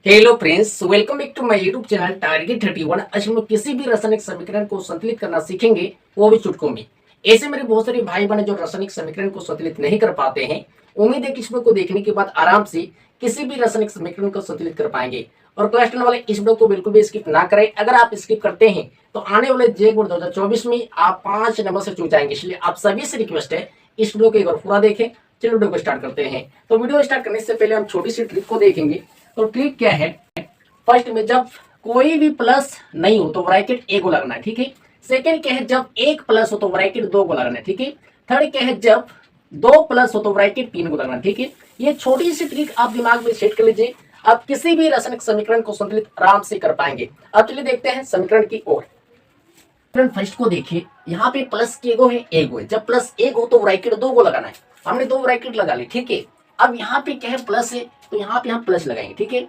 Hello friends, welcome back to my YouTube channel target 31। आज हम लोग किसी भी रासायनिक समीकरण को संतुलित करना सीखेंगे, वो भी चुटकों में। ऐसे मेरे बहुत सारे भाई बहन जो रासायनिक समीकरण को संतुलित नहीं कर पाते हैं, उम्मीद है कि इस वीडियो को देखने के बाद आराम से किसी भी रासायनिक समीकरण को संतुलित कर पाएंगे। और क्लास 10 वाले इस वीडियो को बिल्कुल भी स्किप ना करें। अगर आप स्किप करते हैं तो आने वाले जे बोर्ड 2024 में आप 5 नंबर से चूक जाएंगे। इसलिए आप सभी से रिक्वेस्ट है, इस वीडियो को एक बार पूरा देखें। चलिए वीडियो को स्टार्ट करते हैं। तो वीडियो स्टार्ट करने से पहले हम छोटी सी ट्रिक को देखेंगे। तो ट्रिक क्या है, फर्स्ट में जब कोई भी प्लस नहीं हो तो ब्रैकेट ए को लगना है, ठीक है। सेकंड क्या है, जब एक प्लस हो तो ब्रैकेट 2 को लगना है, ठीक है। थर्ड क्या है, जब 2 प्लस हो तो ब्रैकेट 3 को लगना है, ठीक है। ये छोटी सी ट्रिक आप दिमाग में सेट कर लीजिए, आप किसी भी रासायनिक समीकरण को संतुलित आराम से कर पाएंगे। अब चलिए देखते हैं समीकरण की ओर। फर्स्ट को देखिए, यहाँ पे प्लस के गो है, एगो है। जब प्लस एक हो तो ब्रैकेट 2 को लगाना है। हमने 2 ब्रैकेट लगा ली, ठीक है। अब यहाँ पे क्या है, प्लस है तो यहाँ पे हम प्लस लगाएंगे, ठीक है।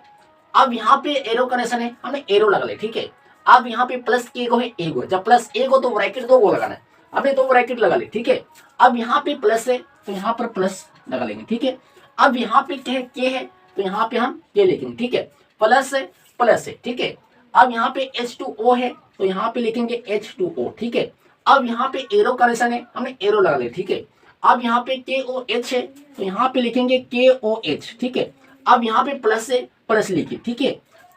अब यहाँ पे एरो का निशान है, हमने एरो लगा लिया, ठीक है। अब यहाँ पे प्लस के गो है, एगो है। जब प्लस एक हो तो ब्रैकेट 2 को लगाना है। हमने 2 ब्रैकेट लगा ली, ठीक है। अब यहाँ पे प्लस है तो यहाँ पर प्लस लगा लेंगे, ठीक है। अब यहाँ पे क्या है, के है तो यहाँ पे हम के लिखेंगे, ठीक है। प्लस है, ठीक है। अब यहाँ पे H2O है तो यहाँ पे लिखेंगे H2O, ठीक है। अब यहाँ पे एरो का निशान है, हमने एरो लगा लिया, ठीक है। अब यहाँ पे KOH है तो यहाँ पे लिखेंगे KOH, ठीक है। अब यहाँ पे प्लस है, प्लस लिखिए, ठीक है।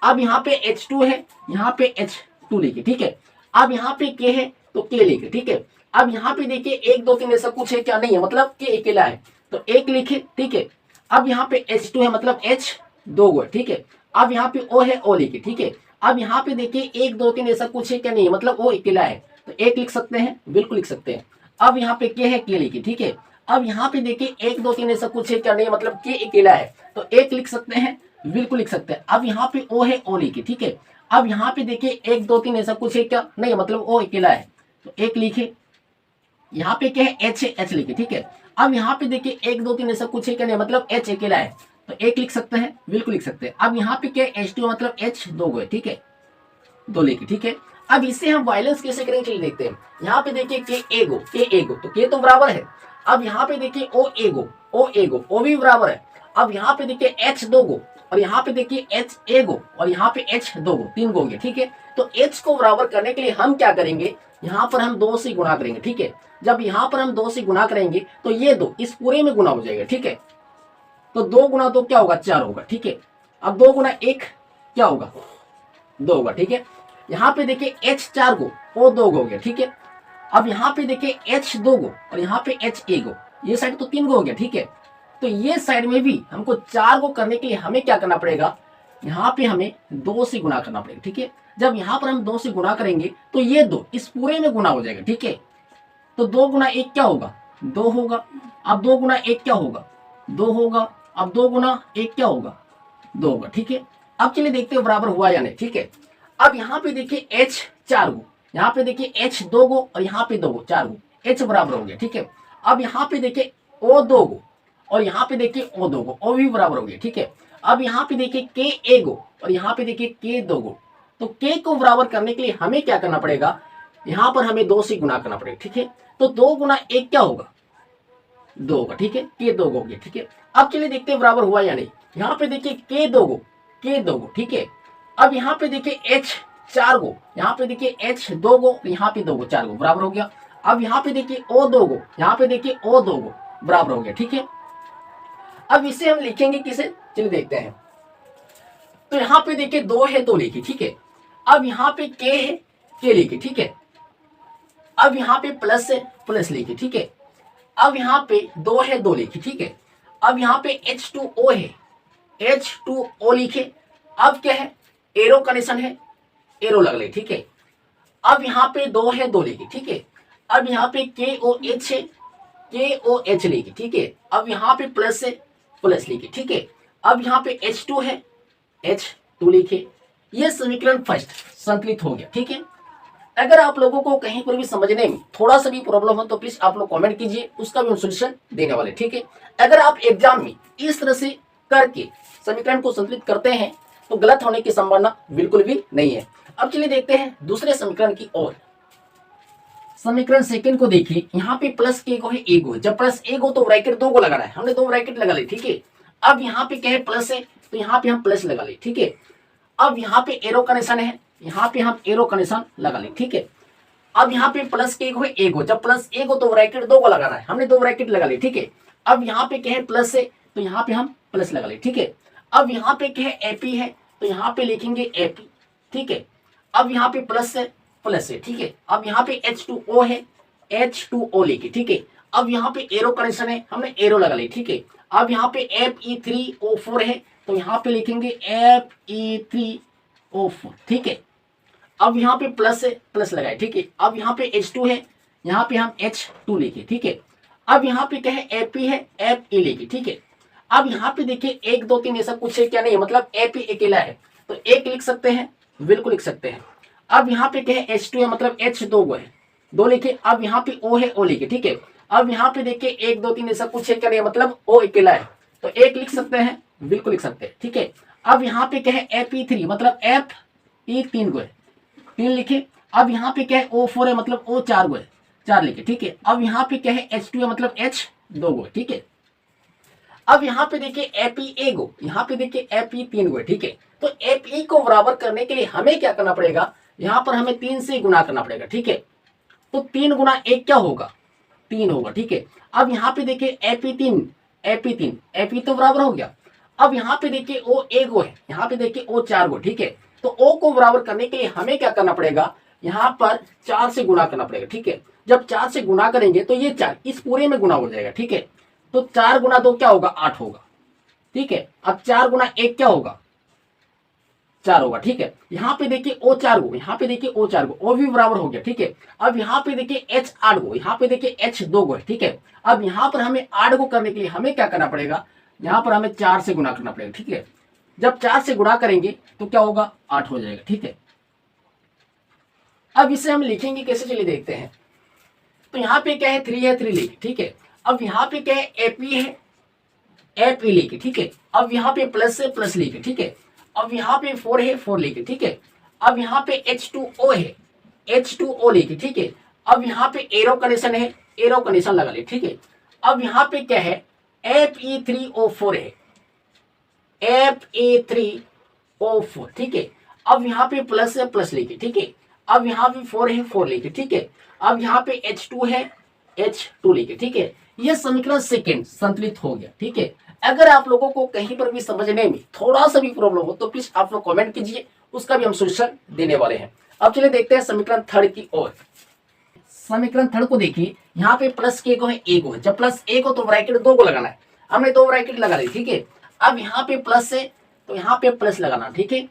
अब यहाँ पे H2 है, यहाँ पे H2 लिखिए, ठीक है। अब यहाँ पे K है तो K लिखिए, ठीक है। अब यहाँ पे देखिए 1 2 3 ऐसा कुछ है क्या, नहीं है, मतलब K अकेला है तो 1 लिखिए, ठीक है। अब यहाँ पे H2 है मतलब H 2 गो है, ठीक है। अब यहाँ पे O है, O लिखिए, ठीक है। अब यहाँ पे देखिए 1 2 3 ऐसा कुछ है क्या, नहीं है, मतलब O अकेला है तो 1 लिख सकते हैं, बिल्कुल लिख सकते हैं। अब यहाँ पे K है, K लिखिए, ठीक है। अब यहाँ पे देखिए 1 2 3 ऐसा कुछ है क्या, नहीं है, मतलब K अकेला है तो 1 लिख सकते हैं, बिल्कुल लिख सकते हैं। अब यहाँ पे O है, O लिखिए, ठीक है। अब यहाँ पे देखिए 1 2 3 ऐसा कुछ है क्या, नहीं, मतलब O अकेला है तो 1 लिखे। यहाँ पे क्या है, H है, H लिखिए, ठीक है। अब यहाँ पे देखिए 1 2 3 ऐसा कुछ है क्या, नहीं, मतलब H अकेला है तो 1 लिख सकते हैं, बिल्कुल लिख सकते हैं। अब यहाँ पे क्या है, H2 मतलब H 2 गो है, ठीक है, 2 लिखिए, ठीक है। अब इससे हम वायलेंस कैसे करेंगे, चलिए देखते हैं। यहाँ पे देखिए के एगो तो के तो बराबर है। अब यहाँ पे देखिए ओ एगो ओ भी बराबर है। अब यहाँ पे देखिए H 2 गो और यहाँ पे देखिए H एगो और यहाँ पे H 2 गो, 3 गो हो गया, ठीक है। तो H को बराबर करने के लिए हम क्या करेंगे, यहाँ पर हम 2 से गुणा करेंगे, ठीक है। जब यहाँ पर हम 2 से गुणा करेंगे तो ये 2 इस पूरे में गुणा हो जाएगा, ठीक है। तो 2 गुणा 2 क्या होगा, 4 होगा, ठीक है। अब 2 गुणा 1 क्या होगा, 2 होगा, ठीक है। यहाँ पे देखिए H 4 गो O 2 गो हो गया, ठीक है। अब यहाँ पे देखिए H 2 गो और यहाँ पे H 1 गो, ये साइड तो 3 गो हो गया, ठीक है। तो ये साइड में भी हमको 4 गो करने के लिए हमें क्या करना पड़ेगा, यहाँ पे हमें 2 से गुणा करना पड़ेगा, ठीक है। जब यहाँ पर हम 2 से गुणा करेंगे तो ये 2 इस पूरे में गुणा हो जाएगा, ठीक है। तो 2 गुणा 1 क्या होगा, 2 होगा। अब 2 गुणा 1 क्या होगा, 2 होगा। अब 2 गुणा 1 क्या होगा, 2 होगा, ठीक है। अब चलिए देखते हैं बराबर हुआ या नहीं, ठीक है। अब यहाँ पे देखिए H 4 गो, यहाँ पे देखिए H 2 गो और यहाँ पे 2 गो, 4 गो, H बराबर हो गया, ठीक है। अब यहाँ पे देखिए O 2 गो और यहाँ पे देखिए O 2 गो, O भी बराबर हो गया, ठीक है। अब यहाँ पे देखिए K 1 गो और यहाँ पे देखिए K 2 गो। तो K को बराबर करने के लिए हमें क्या करना पड़ेगा, यहाँ पर हमें 2 से गुणा करना पड़ेगा, ठीक है। तो 2 गुणा 1 क्या होगा, 2 होगा, ठीक है। K 2 गो हो गया, ठीक है। अब चलिए देखते हैं बराबर हुआ या नहीं। यहाँ पे देखिए K 2 गो, ठीक है। अब यहाँ पे देखिए H 4 गो, यहाँ पे देखिए H 2 गो, यहाँ पे 2 गो, 4 गो बराबर हो गया। अब यहाँ पे देखिए O 2 गो, यहाँ पे देखिए O 2 गो बराबर हो गया, ठीक है। अब इसे हम लिखेंगे किसे, चलिए देखते हैं। तो यहाँ पे देखिए 2 है, 2 लिखिए, ठीक है। अब यहाँ पे K है, K लिखिए, ठीक है। अब यहाँ पे प्लस है, प्लस लिखिए, ठीक है। अब यहाँ पे 2 है, 2 लिखिए, ठीक है। अब यहाँ पे H2O है, H2O लिखे। अब क्या है, एरो का निशान है, एरो लग ले, ठीक है। अब यहाँ पे 2 है, 2 लिखे, ठीक है। अब यहाँ पे KOH है, KOH लिखे, ठीक है। अब यहाँ पे प्लस है, प्लस लिखे, ठीक है। अब यहाँ पे H2 है, H2 लिखे। ये समीकरण फर्स्ट संतुलित हो गया, ठीक है। अगर आप लोगों को कहीं पर भी समझने में थोड़ा सा भी प्रॉब्लम हो तो प्लीज आप लोग कमेंट कीजिए, उसका भी हम सोल्यूशन देने वाले, ठीक है। अगर आप एग्जाम में इस तरह से करके समीकरण को संतुलित करते हैं तो गलत होने की संभावना बिल्कुल भी नहीं है। अब चलिए देखते हैं दूसरे समीकरण की ओर। समीकरण सेकंड को देखिए, यहाँ पे प्लस के को है, ए को। जब प्लस ए को तो ब्रैकेट 2 को लगाना है, हमने 2 ब्रैकेट लगा ली, ठीक है। अब यहाँ पे क्या है, प्लस है, तो यहाँ पे हम प्लस लगा ले, ठीक है। अब यहाँ पे एरो का निशान है, यहाँ पे हम एरो का निशान लगा ले, ठीक है। अब यहाँ पे प्लस के एक हो, जब प्लस एक हो तो ब्रैकेट दो को लगाना है, हमने दो ब्रैकेट लगा ली, ठीक है। अब यहाँ पे क्या है, प्लस है, तो यहाँ पे हम प्लस लगा ले, ठीक है। अब यहाँ पे क्या है, एपी है, तो यहाँ पे लिखेंगे एपी, ठीक है। अब यहाँ पे प्लस है, ठीक है। अब यहाँ पे H2O है, H2O लिखे, ठीक है। अब यहाँ पे एरो कनेक्शन है, हमने एरो लगा ली, ठीक है। अब यहाँ पे Fe3O4 है, तो यहाँ पे लिखेंगे Fe3O4, ठीक है। अब यहाँ पे प्लस है, प्लस लगाए, ठीक है। अब यहाँ पे H2 है, यहाँ पे हम H2 लिखे, ठीक है। अब यहाँ पे क्या है, Fe है, Fe लिखे, ठीक है। अब यहाँ पे देखिए 1 2 3 ऐसा कुछ है क्या, नहीं, मतलब Fe अकेला है, तो एक लिख सकते हैं, बिल्कुल लिख सकते हैं। अब यहाँ पे क्या है, H2 है, मतलब H दो गो है, दो लिखे। अब यहाँ पे O है, O लिखे, ठीक है। अब यहाँ पे देखिए 1 2 3 ऐसा कुछ है क्या, नहीं, मतलब O अकेला है, तो एक लिख सकते हैं, बिल्कुल लिख सकते हैं, ठीक है। अब यहाँ पे क्या है, Fe3 मतलब Fe 3 गो है, 3 लिखे। अब यहाँ पे क्या है, O4 है, मतलब O 4 गो है, 4 लिखे, ठीक है। अब यहाँ पे क्या है, H2 है, मतलब H दो गो है, ठीक है। अब यहाँ पे देखिए Fe एक गो, यहाँ पे देखिए Fe 3 गो है, ठीक है। तो Fe को बराबर करने के लिए हमें क्या करना पड़ेगा, यहाँ पर हमें 3 से गुना करना पड़ेगा, ठीक है। तो 3 गुना 1 क्या होगा, 3 होगा, ठीक है। अब यहाँ पे देखिए Fe3 तो बराबर हो गया। अब यहाँ पे देखिए O एक गो है, यहाँ पे देखिए O 4 गो, ठीक है। तो O को बराबर करने के लिए हमें क्या करना पड़ेगा, यहाँ पर 4 से गुना करना पड़ेगा, ठीक है। जब 4 से गुना करेंगे तो ये 4 इस पूरे में गुना हो जाएगा, ठीक है। तो 4 गुना 2 क्या होगा, 8 होगा, ठीक है। अब 4 गुना 1 क्या होगा, 4 होगा, ठीक है। यहाँ पे देखिए O 4 गो, यहाँ पे देखिए O 4 गो, O भी बराबर हो गया, ठीक है। अब यहाँ पे देखिए H 8 गो, यहाँ पे देखिए H 2 गो है, ठीक है। अब यहाँ पर हमें 8 गो करने के लिए हमें क्या करना पड़ेगा, यहाँ पर हमें 4 से गुना करना पड़ेगा, ठीक है। जब 4 से गुणा करेंगे तो क्या होगा, 8 हो जाएगा, ठीक है। अब इसे हम लिखेंगे कैसे, चलिए देखते हैं। तो यहाँ पे क्या है, 3 है, 3 लिखे, ठीक है। अब यहाँ पे क्या है, Fe है, Fe लिखे, ठीक है। अब यहाँ पे प्लस है, प्लस लिखे, ठीक है। अब यहाँ पे 4 है, 4 लिखे, ठीक है। अब यहाँ पे H2O है, H2O लिखे, ठीक है। अब यहाँ पे एरो कनेक्शन है, एरो कनेक्शन लगा ले, ठीक है। अब यहाँ पे क्या है, Fe3O4 है, Fe3O4, ठीक है। अब यहाँ पे प्लस है, प्लस लिखे, ठीक है। अब यहाँ पे 4 है, 4 लिखे, ठीक है। अब यहाँ पे H2 है, H2 लिखे, ठीक है। यह समीकरण सेकंड संतुलित हो गया, ठीक है। अगर आप लोगों को कहीं पर भी समझने में थोड़ा सा भी प्रॉब्लम हो तो प्लीज आप लोग कमेंट कीजिए, उसका भी हम सोल्यूशन देने वाले हैं। अब चलिए देखते हैं समीकरण थर्ड की ओर। समीकरण थर्ड को देखिए, यहाँ पे प्लस के को है, एक हो, जब प्लस एक हो तो ब्रैकेट दो को लगाना है, हमने दो ब्रैकेट लगा ली, ठीक है। अब यहाँ पे प्लस है तो यहाँ पे प्लस लगाना, ठीक है।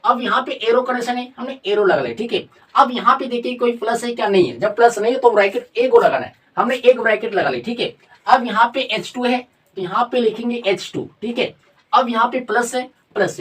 अब यहाँ पे एरो कनेक्शन है, हमने एरो लगा लिया, ठीक है। अब यहाँ पे देखिए कोई प्लस है क्या, नहीं है। जब प्लस नहीं है तो ब्रैकेट एक को लगाना है, हमने एक ब्रैकेट लगा ली, ठीक है। अब यहाँ पे H2 है तो यहाँ पे लिखेंगे H2, ठीक है। अब यहाँ पे प्लस है,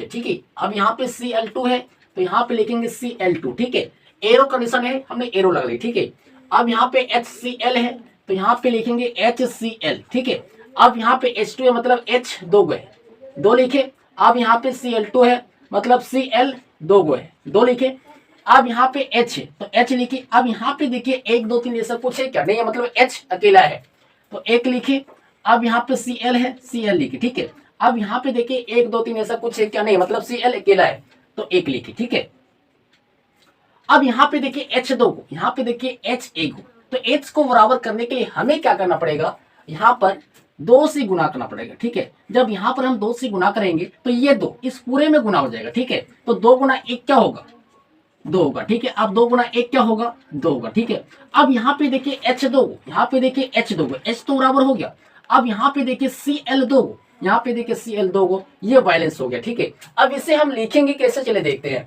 ठीक है। अब यहाँ पे Cl2 है तो यहाँ पे लिखेंगे Cl2, ठीक है। एरो कंडीशन है, हमने एरो लगा ली, ठीक है। अब यहाँ पे HCl है तो यहाँ पे लिखेंगे HCl, ठीक है। अब यहाँ पे H2 है, मतलब H दो गो है, दो लिखे। अब यहाँ पे Cl2 है, मतलब Cl दो गो है, दो लिखे। अब यहाँ पे H है तो H लिखे। अब यहाँ पे देखिए 1 2 3 ऐसा कुछ है क्या, नहीं है, मतलब H अकेला है तो एक लिखे। अब यहाँ पे Cl है, Cl लिखे, ठीक है। अब यहाँ पे देखिए 1 2 3 ऐसा कुछ है क्या, नहीं, मतलब Cl अकेला है तो एक लिखे, ठीक है। अब यहाँ पे देखिए H दो को, यहाँ पे देखिए H एक को, तो H को बराबर करने के लिए हमें क्या करना पड़ेगा, यहाँ पर 2 से गुना करना पड़ेगा, ठीक है। जब यहाँ पर हम 2 से गुना करेंगे तो ये 2 इस पूरे में गुना हो जाएगा, ठीक है। तो 2 गुना 1 क्या होगा, 2 होगा, ठीक है। अब 2 गुना 1 क्या होगा, 2 होगा, ठीक है। अब यहाँ पे देखिए H दो को, यहाँ पे देखिए H दो को, H तो बराबर हो गया। अब यहाँ पे देखिए Cl दो को, यहाँ पे देखिए Cl दो को, ये बैलेंस हो गया, ठीक है। अब इसे हम लिखेंगे कैसे, चले देखते हैं।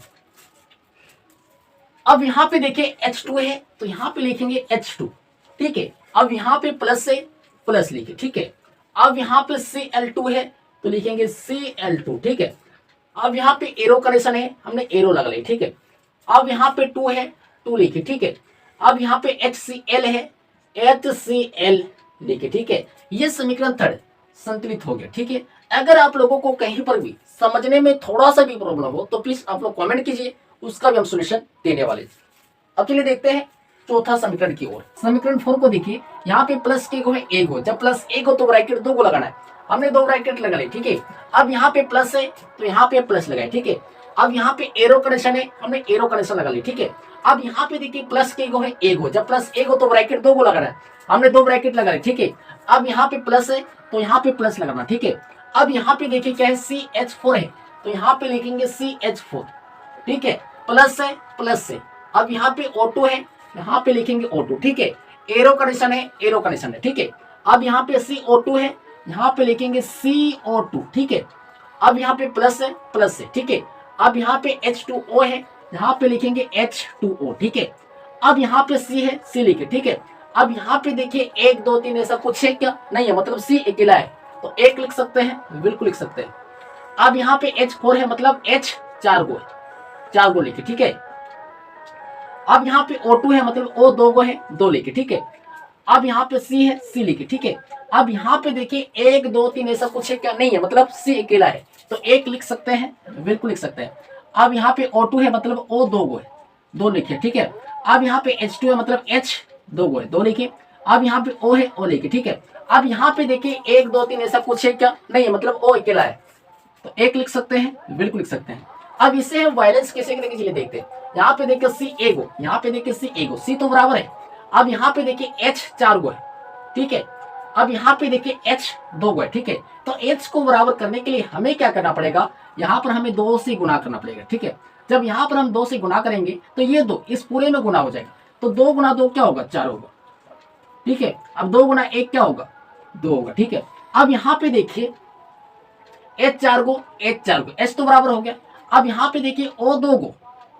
अब यहाँ पे देखिए H2 है तो यहाँ पे लिखेंगे H2, ठीक है। अब यहाँ पे प्लस है, प्लस लिखे, ठीक है। अब यहाँ पे Cl2 है तो लिखेंगे Cl2, ठीक है। अब यहाँ पे एरो कनेक्शन है, हमने एरो लगा ली, ठीक है। अब यहाँ पे 2 है, 2 लिखे, ठीक है। अब यहाँ पे HCl है, HCl लिखे, ठीक है। ये समीकरण थर्ड संतुलित हो गया, ठीक है। अगर आप लोगों को कहीं पर भी समझने में थोड़ा सा भी प्रॉब्लम हो तो प्लीज आप लोग कमेंट कीजिए, उसका भी हम सॉल्यूशन देने वाले। अब चलिए देखते हैं चौथा समीकरण की ओर। समीकरण 4 को देखिए, यहाँ पे प्लस के को है, एक हो, जब प्लस एक हो तो ब्रैकेट दो को लगाना है, हमने दो ब्रैकेट लगा ली, ठीक है। अब यहाँ पे प्लस है तो यहाँ पे प्लस लगाए, ठीक है। अब यहाँ पे एरो कनेक्शन है, हमने एरो कनेक्शन लगा ली, ठीक है। अब यहाँ पे देखिए प्लस के गो है एक गो, जब प्लस एक हो तो ब्रैकेट दो गो लगाना है, हमने दो ब्रैकेट लगा ली, ठीक है। अब यहाँ पे प्लस है तो यहाँ पे प्लस लगाना, ठीक है। अब यहाँ पे देखिए क्या है CH4 है तो यहाँ पे लिखेंगे CH4, ठीक है। प्लस है प्लस से, अब यहाँ पे O2 है, यहाँ पे लिखेंगे O2, ठीक है। एरो कनेक्शन है, एरो कनेक्शन है, ठीक है। अब यहाँ पे CO2 है, यहाँ पे लिखेंगे CO2, ठीक है। अब यहाँ पे प्लस है, ठीक है। अब यहाँ पे H2O है, यहाँ पे लिखेंगे H2O, ठीक है। अब यहाँ पे C है, C लिखे, ठीक है। अब यहाँ पे देखिए 1 2 3 ऐसा कुछ है क्या, नहीं है, मतलब C अकेला है तो एक लिख सकते हैं, बिल्कुल लिख सकते हैं। अब यहाँ पे H4 है, मतलब H 4 गो है, 4 गो लिखे, ठीक है। अब यहाँ पे O2 है, मतलब O 2 गो है, 2 लिखे, ठीक है। अब यहाँ पे C है, C लिखे, ठीक है। अब यहाँ पे देखिए 1 2 3 ऐसा कुछ है क्या, नहीं है, मतलब C अकेला है तो एक लिख सकते हैं, बिल्कुल लिख सकते हैं। अब यहाँ पे O2 है, मतलब O 2 गो है, 2 लिखे, ठीक है। अब यहाँ पे H2 है, मतलब H 2 गो है, 2 लिखे। अब यहाँ पे O है, O लिखे, ठीक है। अब यहाँ पे देखिए 1 2 3 ऐसा कुछ है क्या, नहीं है, मतलब O अकेला है तो एक लिख सकते हैं, बिल्कुल लिख सकते हैं। अब इसे हम वायलेंस कैसे करेंगे चलिए देखते हैं। यहाँ पे देखिए C एगो, यहाँ पे देखिए C एगो, C तो बराबर है। अब यहाँ पे देखिए H 4 गो है, ठीक है। अब यहाँ पे देखिए H 2 गो है, ठीक है। तो H को बराबर करने के लिए हमें क्या करना पड़ेगा, यहाँ पर हमें 2 से गुना करना पड़ेगा, ठीक है। जब यहाँ पर हम 2 से गुना करेंगे तो ये 2 इस पूरे में गुना हो जाएगा, तो 2 गुना 2 क्या होगा, 4 होगा, ठीक है। अब 2 गुना 1 क्या होगा, 2 होगा, ठीक है। अब यहाँ पे देखिए H 4 गो, H 4 गो, H तो बराबर हो गया। अब यहाँ पे देखिए O 2 गो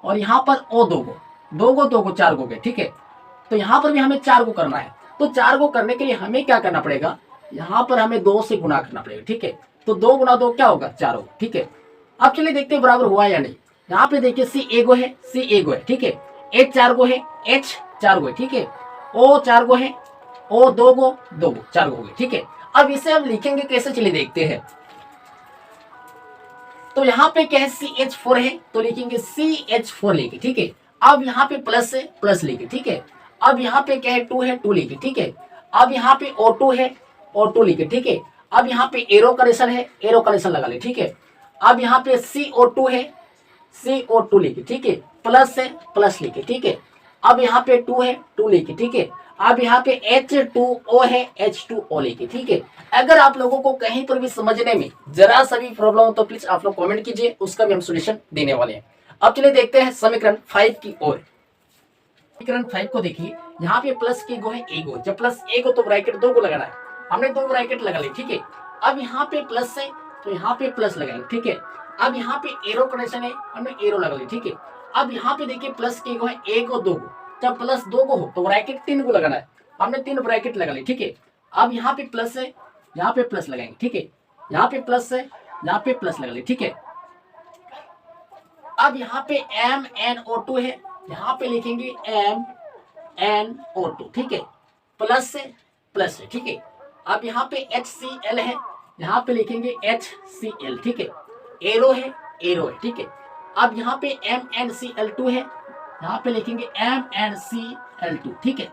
और यहाँ पर O 2 गो, 2 गो 2 गो 4 गो गए, ठीक है। तो यहाँ पर भी हमें 4 गो करना है, तो 4 गो करने के लिए हमें क्या करना पड़ेगा, यहाँ पर हमें 2 से गुना करना पड़ेगा, ठीक है। तो 2 गुना 2 क्या होगा, 4 होगा, ठीक है। अब चलिए देखते हैं बराबर हुआ या नहीं। यहाँ पे देखिए C एगो है, C एगो है, ठीक है। H 4 गो है, H 4 गो है, ठीक है। O 4 गो है, O 2 गो 2 गो 4 गो गए, ठीक है। अब इसे हम लिखेंगे कैसे, चलिए देखते हैं। तो यहाँ पे क्या है CH4 है तो लिखेंगे CH4 लिखे, ठीक है। अब यहाँ पे प्लस है, प्लस लिखे, ठीक है। अब यहाँ पे क्या है 2 है, 2 लिखे, ठीक है। अब यहाँ पे O2 है, O2 लिखे, ठीक है। अब यहाँ पे एरो कनेक्शन है, एरो कनेक्शन लगा ले, ठीक है। अब यहाँ पे CO2 है, CO2 लिखे, ठीक है। प्लस है, प्लस लिखे, ठीक है। अब यहाँ पे 2 है, 2 लिखे, ठीक है। अब यहाँ पे H2O है, H2O लिखे, ठीक है। अगर आप लोगों को कहीं पर भी समझने में जरा सा भी प्रॉब्लम हो तो प्लीज आप लोग कमेंट कीजिए, उसका भी हम सॉल्यूशन देने वाले हैं। अब चलिए देखते हैं समीकरण 5 की ओर। समीकरण 5 को देखिए, यहाँ पे प्लस की गो है एगो, जब प्लस एगो तो ब्रैकेट 2 को लगाना है, हमने 2 ब्रैकेट लगा ली, ठीक है। अब यहाँ पे प्लस है तो यहाँ पे प्लस लगाएंगे, ठीक है। अब यहाँ पे एरो कनेक्शन है, हमने एरो लगा ली, ठीक है। अब यहाँ पे देखिए प्लस की गो है 1 और 2 गो, जब प्लस 2 गो हो तो ब्रैकेट 3 को लगाना है, हमने 3 ब्रैकेट लगा ली, ठीक है। अब यहाँ पे प्लस है, यहाँ पे प्लस लगाएंगे, ठीक है। यहाँ पे प्लस है, यहाँ पे प्लस लगा ली, ठीक है। अब यहाँ पे MnO2 है, यहाँ पे लिखेंगे MnO2, ठीक है। प्लस से प्लस है, ठीक है। अब यहाँ पे HCl है, यहाँ पे लिखेंगे HCl, ठीक है। एरो है, एरो है, ठीक है। अब यहाँ पे MnCl2 है, यहाँ पे लिखेंगे MnCl2, ठीक है।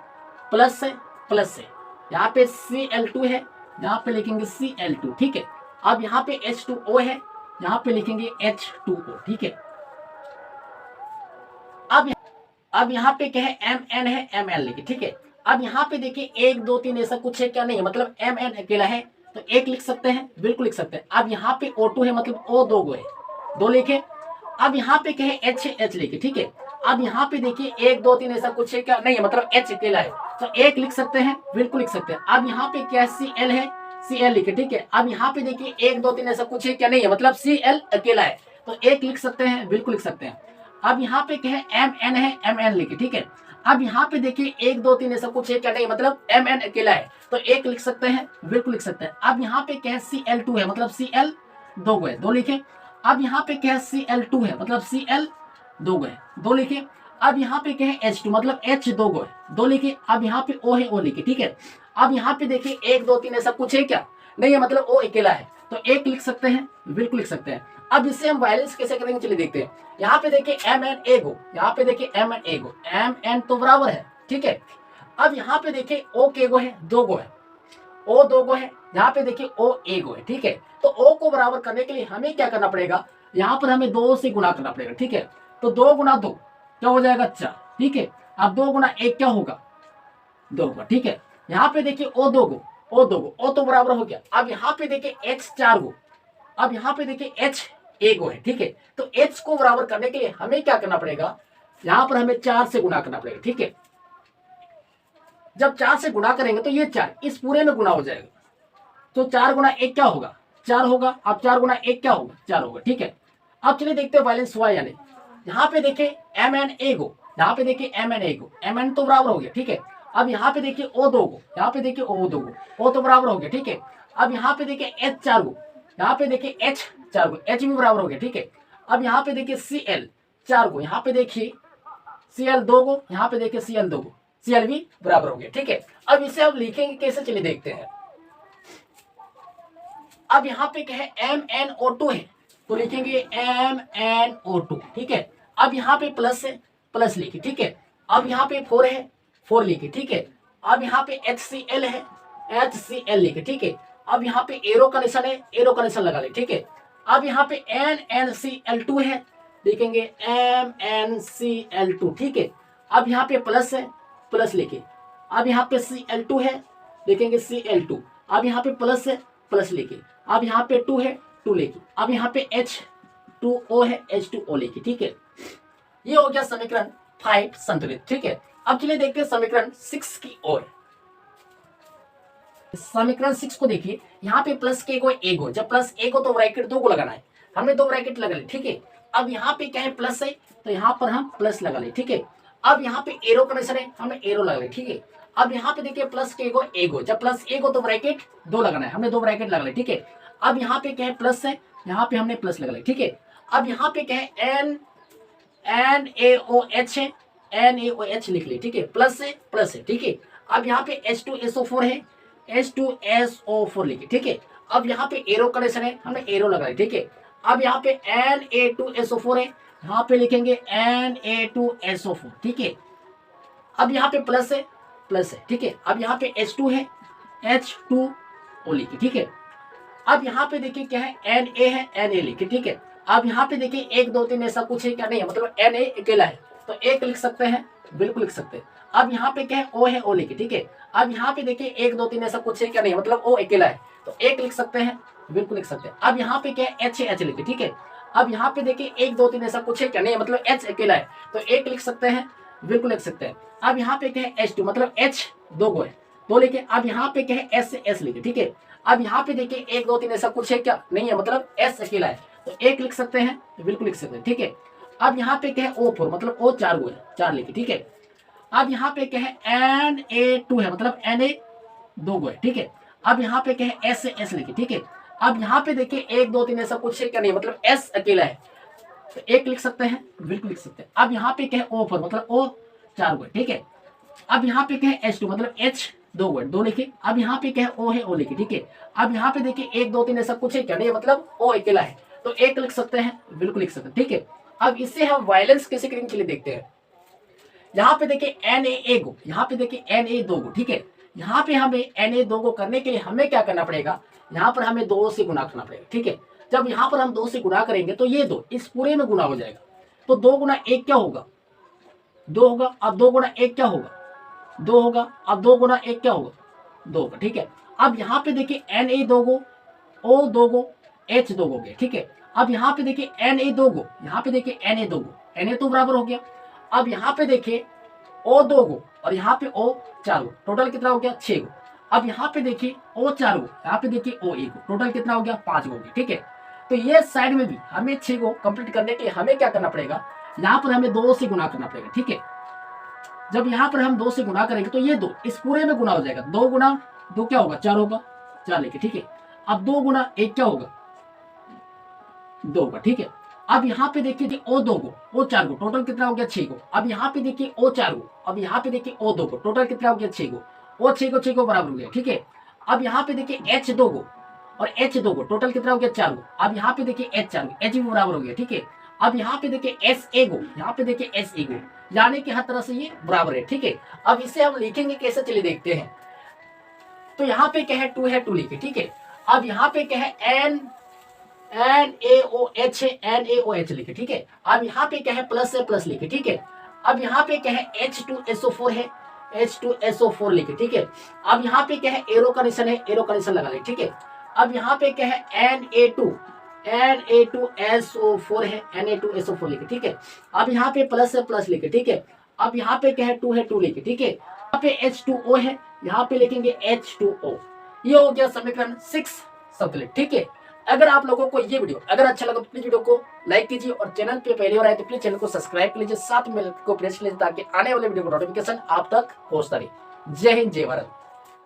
प्लस से प्लस है, यहाँ पे Cl2 है, यहाँ पे लिखेंगे Cl2, ठीक है। अब यहाँ पे H2O है, यहाँ पे लिखेंगे H2O, ठीक है। अब यहाँ पे क्या है Mn है, Mn लिखे, ठीक है। अब यहाँ पे देखिए 1 2 3 ऐसा कुछ है क्या, नहीं है, मतलब Mn अकेला है तो एक लिख सकते हैं, बिल्कुल लिख सकते हैं। अब यहाँ पे O2 है, मतलब O 2 गो है, 2 लिखे। अब यहाँ पे क्या है H लिखे, ठीक है। अब यहाँ पे देखिए 1 2 3 ऐसा कुछ है क्या, नहीं है, मतलब H अकेला है तो एक लिख सकते हैं, बिल्कुल लिख सकते हैं। अब यहाँ पे क्या है Cl है, Cl लिखे, ठीक है। अब यहाँ पे देखिए 1 2 3 ऐसा कुछ है क्या, नहीं है, मतलब Cl अकेला है तो एक लिख सकते हैं, बिल्कुल लिख सकते हैं। अब यहाँ पे क्या है Mn है, Mn लिखे, ठीक है। अब यहाँ पे देखिए 1 2 3 ऐसा कुछ है क्या, नहीं, मतलब Mn अकेला है तो एक लिख सकते हैं, बिल्कुल लिख सकते हैं। अब यहाँ पे क्या है Cl2 है, मतलब Cl 2 गो है, 2 लिखे। अब यहाँ पे क्या है Cl2 है, मतलब Cl 2 गो है, 2 लिखे। अब यहाँ पे क्या है H2, मतलब H 2 गो है, 2 लिखे। अब यहाँ पे O है, O लिखे, ठीक है। अब यहाँ पे देखिए 1 2 3 ऐसा कुछ है क्या, नहीं है, मतलब O अकेला है तो एक लिख सकते हैं, बिल्कुल लिख सकते हैं। अब इससे हम वायलेंस कैसे करेंगे चलिए देखते हैं। यहाँ पे देखिए Mn एगो, यहाँ पे देखिए Mn एगो, Mn तो बराबर है, ठीक है। अब यहाँ पे देखिए O के गो है, 2 गो है। ओ दो गो है, यहाँ पे देखिए ओ एक गो है, ठीक है। तो ओ को बराबर करने के लिए हमें क्या करना पड़ेगा, यहाँ पर हमें 2 से गुना करना पड़ेगा, ठीक है। तो 2 गुना 2 क्या हो जाएगा 4, ठीक है। अब 2 गुना 1 क्या होगा 2 होगा, ठीक है। यहाँ पे देखिए ओ दो गो, ओ दो गो, ओ तो बराबर हो गया। अब यहाँ पे देखिए h 4 गो, अब यहाँ पे देखिए h एक गो है, ठीक है। तो h को बराबर करने के लिए हमें क्या करना पड़ेगा, यहाँ पर हमें 4 से गुना करना पड़ेगा, ठीक है। जब 4 से गुणा करेंगे तो ये 4 इस पूरे में गुना हो जाएगा। तो 4 गुना 1 क्या होगा 4 होगा। अब 4 गुना 1 क्या होगा 4 होगा, ठीक है। अब चलिए देखते हैं बैलेंस हुआ या नहीं। यहाँ पे देखिए एम एन ए गो, यहाँ पे देखिए M N A go, M N तो बराबर हो गया, ठीक है। अब यहाँ पे देखिए ओ दो गो, यहाँ पे देखिए ओ दो गो, ओ तो बराबर हो गया, ठीक है। अब यहाँ पे देखिए एच 4 गो, यहाँ पे देखिए एच 4 गो, एच भी बराबर हो गया, ठीक है। अब यहाँ पे देखिए सी एल 4 गो, यहाँ पे देखिए सी एल 2 गो, यहाँ पे देखिए सी एल 2 गो, सी एल भी बराबर हो गया, ठीक है। अब इसे अब लिखेंगे कैसे, चलिए देखते हैं। अब यहाँ पे क्या है MnO2 है, तो लिखेंगे MnO2, ठीक है। अब यहाँ पे प्लस है, प्लस लिखे, ठीक है। अब यहाँ पे 4 है, 4 लिखे, ठीक है। अब यहाँ पे HCl है, HCl लिखे, ठीक है। अब यहाँ पे एरो का निशान है, एरो का निशान लगा ले, ठीक है। अब यहाँ पे NnCl2 है, लिखेंगे MnCl2, ठीक है। अब यहाँ पे प्लस है, प्लस लिखे। अब यहाँ पे Cl2 है, लिखेंगे Cl2। अब यहाँ पे प्लस है, प्लस लिखे। अब यहाँ पे 2 है, 2 लिखे। अब यहाँ पे H2O है, H2O लिखे, ठीक है। ये हो गया समीकरण 5 संतुलित, ठीक है। अब चलिए देखते हैं समीकरण 6 की ओर। समीकरण 6 को देखिए, यहाँ पे प्लस के को एक हो, जब प्लस एक हो तो ब्रैकेट 2 को लगाना है, हमने 2 ब्रैकेट लगा ली, ठीक है। अब यहाँ पे क्या है प्लस है, तो यहाँ पर हम प्लस लगा ले, ठीक है। अब यहाँ पे एरो का निशान है, हमने एरो लगा ले, ठीक है। अब यहाँ पे देखिए प्लस के को एक हो, जब प्लस एक हो तो ब्रैकेट 2 लगाना है, हमने 2 ब्रैकेट लगा ले, ठीक है। अब यहाँ पे क्या है प्लस है, यहाँ पे हमने प्लस लगा ले, ठीक है। अब यहाँ पे क्या है NaOH है, NaOH लिख ले, ठीक है। प्लस है, ठीक है। अब यहाँ पे H2SO4 है, H2SO4 लिखे, ठीक है। अब यहाँ पे एरो का निशान है, हमने एरो लगाया, ठीक है। अब यहाँ पे Na2SO4 है, यहाँ पे लिखेंगे Na2SO4, ठीक है। अब यहाँ पे प्लस है, ठीक है। अब यहाँ पे H2 है, H2O लिखे, ठीक है। अब यहाँ पे देखिए क्या है Na है, Na लिखे, ठीक है। अब यहाँ पे देखिए 1 2 3 ऐसा कुछ है क्या, नहीं है, मतलब Na अकेला है, तो 1 लिख सकते हैं, बिल्कुल लिख सकते हैं। अब यहाँ पे क्या है O है, O लिखे, ठीक है। अब यहाँ पे देखिए 1 2 3 ऐसा कुछ है क्या, नहीं, मतलब O अकेला है, तो 1 लिख सकते हैं, बिल्कुल लिख सकते हैं। अब यहाँ पे क्या है H है, H लिखे, ठीक है। अब यहाँ पे देखिए 1 2 3 ऐसा कुछ है क्या, नहीं, मतलब H अकेला है, तो 1 लिख सकते हैं, बिल्कुल लिख सकते हैं। अब यहाँ पे क्या है H2, मतलब H 2 गो है, 2 लिखे। अब यहाँ पे क्या है S से S लिखे, ठीक है। अब यहाँ पे देखिए 1 2 3 ऐसा कुछ है क्या, नहीं है, मतलब S अकेला है, तो 1 लिख सकते हैं, बिल्कुल लिख सकते हैं, ठीक है। अब यहाँ पे क्या है O4, मतलब O 4 गो है, 4 लिखे, ठीक है। अब यहाँ पे क्या है Na2 है, मतलब Na 2 गो है, ठीक है। अब यहाँ पे क्या है S से S लिखे, ठीक है। अब यहाँ पे देखिए 1 2 3 ऐसा कुछ है क्या, नहीं, मतलब S अकेला है, तो 1 लिख सकते हैं, बिल्कुल लिख सकते हैं। अब यहाँ पे क्या है O4, मतलब O 4 गो है, ठीक है। अब यहाँ पे क्या है H2, मतलब H 2 गो है, 2 लिखे। अब यहाँ पे क्या है O है, O लिखे, ठीक है। अब यहाँ पे देखिए 1 2 3 ऐसा कुछ है क्या, नहीं, मतलब O अकेला है, तो 1 लिख सकते हैं, बिल्कुल लिख सकते हैं, ठीक है। अब इससे हम वायलेंस कैसे करेंगे, चलिए देखते हैं। यहाँ पे देखिए Na गो, यहाँ पे देखिए Na 2 गो, ठीक है। यहाँ पे हमें Na 2 गो करने के लिए हमें क्या करना पड़ेगा, यहाँ पर हमें 2 से गुना करना पड़ेगा, ठीक है। जब यहाँ पर हम 2 से गुना करेंगे तो ये 2 इस पूरे में गुना हो जाएगा, तो 2 गुना 1 क्या होगा 2 होगा। अब 2 गुना 1 क्या होगा 2 होगा। अब 2 गुना 1 क्या होगा 2 होगा, ठीक है। अब यहाँ पे देखिए Na 2 गो, O 2 गो, H 2 गो गए, ठीक है। अब यहाँ पे देखिए Na 2 गो, यहाँ पे देखिए Na 2 गो, Na तो बराबर हो गया। अब यहाँ पे देखिए O 2 गो और यहाँ पे O 4 गो, टोटल कितना हो गया 6 गो। अब यहाँ पे देखिए O 4 गो, यहाँ पे देखिए O 1 गो, टोटल कितना हो गया 5 गो, ठीक है। तो ये साइड में भी हमें 6 गो कंप्लीट करने के लिए हमें क्या करना पड़ेगा, यहाँ पर हमें 2 से गुना करना पड़ेगा, ठीक है। जब यहाँ पर हम 2 से गुना करेंगे तो ये 2 इस पूरे में गुना हो जाएगा, 2 गुना 2 क्या होगा 4 होगा, 4 लेके, ठीक है। अब 2 गुना 1 क्या होगा 2 होगा, ठीक है। अब यहाँ पे देखिए O 2 गो, O 4 गो, टोटल कितना हो गया 6 गो। अब यहाँ पे देखिए O 4 गो, अब यहाँ पे देखिए O 2 गो, टोटल कितना हो गया 6 गो। O 6 गो बराबर हो गया, ठीक है। अब यहाँ पे देखिए H 2 गो और H 2 गो, टोटल कितना हो गया 4 गो। अब यहाँ पे देखिए H 4 गो, H भी बराबर हो गया, ठीक है। अब यहाँ पे देखिए S A गो, यहाँ पे देखिए S A गो, यानी कि हर तरह से ये बराबर है, ठीक है। अब इसे हम लिखेंगे कैसे, चलिए देखते हैं। तो यहाँ पे क्या है, टू है, टू लिखे, ठीक है। अब यहाँ पे क्या है, NaOH है, NaOH लिखे, ठीक है। अब यहाँ पे क्या है, प्लस है, प्लस लिखे, ठीक है। अब यहाँ पे क्या है, H2SO4 है, H2SO4 लिखे, ठीक है। अब यहाँ पे क्या है, एरो का निशान है, एरो का निशान लगा ले, ठीक है। अब यहाँ पे क्या है, Na2SO4 है, Na2SO4 लिखे, ठीक है। अब यहाँ पे प्लस है, प्लस लिखे, ठीक है। अब यहाँ पे क्या है, टू है, टू लिखे, ठीक है। यहाँ पे H2O है, यहाँ पे लिखेंगे H2O। ये हो गया समीकरण 6 संतुलित, ठीक है। अगर आप लोगों को ये वीडियो अगर अच्छा लगा तो प्लीज वीडियो को लाइक कीजिए और चैनल पे पहली बार आए तो प्लीज चैनल को सब्सक्राइब कर लीजिए, साथ में बेल को प्रेस कीजिए ताकि आने वाले वीडियो का नोटिफिकेशन आप तक पहुंचता रहे। जय हिंद, जय भारत।